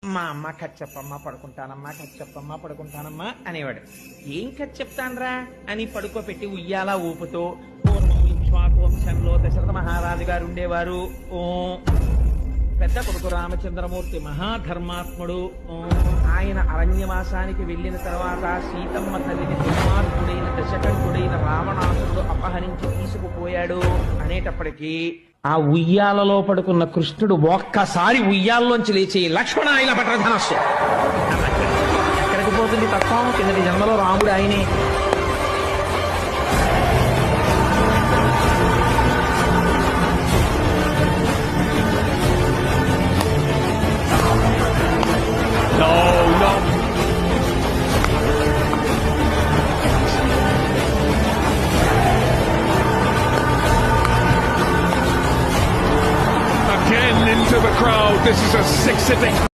మా అమ్మ కథ చెప్పమ్మా పడుకుంటానమ్మా, కథ చెప్పమ్మా పడుకుంటానమ్మా అనేవాడు. ఏం కథ చెప్తాన్రా అని పడుకోబెట్టి ఉయ్యాల ఊపుతూ, పూర్వం ఇక్ష్వాకు వంశంలో దశరథ మహారాజు గారు ఉండేవారు. ఓ పెద్ద కొడుకు రామచంద్రమూర్తి మహాధర్మాత్ముడు. ఆయన అరణ్యవాసానికి వెళ్లిన తర్వాత సీతమ్మ తల్లిని దుర్మార్గుడైన దశకంఠుడైన రావణాసురుడు అపహరించి తీసుకుపోయాడు అనేటప్పటికీ ఆ ఉయ్యాలలో పడుకున్న కృష్ణుడు ఒక్కసారి ఉయ్యాల్లోంచి లేచి లక్ష్మణ ఇలా పట్టధనస్సు. ఎక్కడికి పోతుంది తత్వం? కిందటి జన్మలో రాముడు ఆయనే. Into the crowd. This is a 6 sitting.